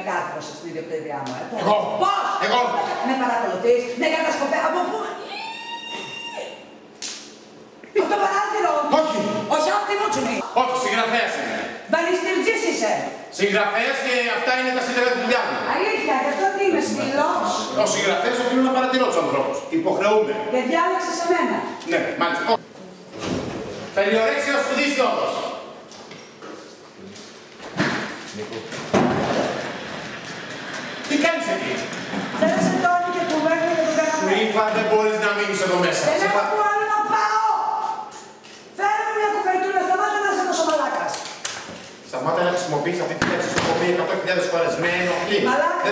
κάρφωσες στην ιδιοκτήτριά μου, Εγώ! Πώς! Εγώ! Με παρακολουθείς, με κατασκοπεύεις. Από πού! Από το παράθυρο! Όχι! Όχι από τη Μούτσουνη! Όχι, συγγραφέας είμαι. Βαλιστηρτζής είσαι! Συγγραφέας και αυτά είναι τα σύνταγα της δουλειά μου. Αλήθεια, γι' αυτό τι είμαι στυλός. Ο συγγραφέας οφείλω να παρατηρώ τους ανθρώπους. Υποχρεούμε. Και διάλεξες εμένα. Ναι, μάλιστα. Περιορέξια σπουδής λόγος. Τι κάνεις εκεί? Θέλεσαι τόνι και κουβέρνη για τον καναπέ. Σου είπα δεν μπορείς να μείνεις εδώ μέσα. Δεν έχω που άλλο να πάω. Φέρε μου μια κουβερτούρα, σταμάτα να είσαι τόσο μαλάκας. Σταμάτα να χρησιμοποιείς αυτή τη λέξη στο κομμάτι 100.000 φορές. Με ενοχλεί. Μαλάκας.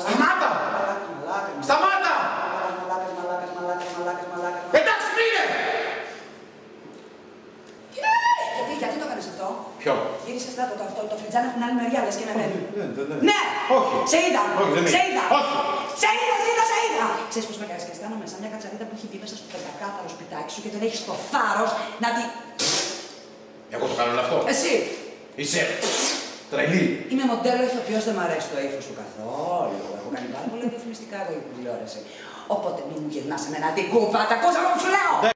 Σταμάτα! Σταμάτα! Μαλάκας. Εντάξει, μείνε! Γιατί το έκανες αυτό? Ποιο? Γύρισες κάτω το φλιτζάνι από την άλλη μεριά, λες και είναι μέλη. Ναι! Όχι. Σε είδα! Όχι, δεν Σε είναι. είδα! Όχι. Σε είδα! Ξέρεις πώς με κάνεις και αισθάνομαι σαν μια κατσαρίδα που έχει μπει μέσα στο πεντακάθαρο σπιτάκι σου και δεν έχεις το θάρρος να τη... Εγώ το κάνω όλο αυτό. Εσύ! Είσαι τρελή. Είμαι μοντέλο ηθοποιός, δεν μ' αρέσει το ύφος σου καθόλου. Έχω κάνει πάρα πολλά διαφημιστικά εγώ για την τηλεόραση. Οπότε μην μου γυρνάς εμένα την κούπα, τα ακούς αυτό που σου λέω!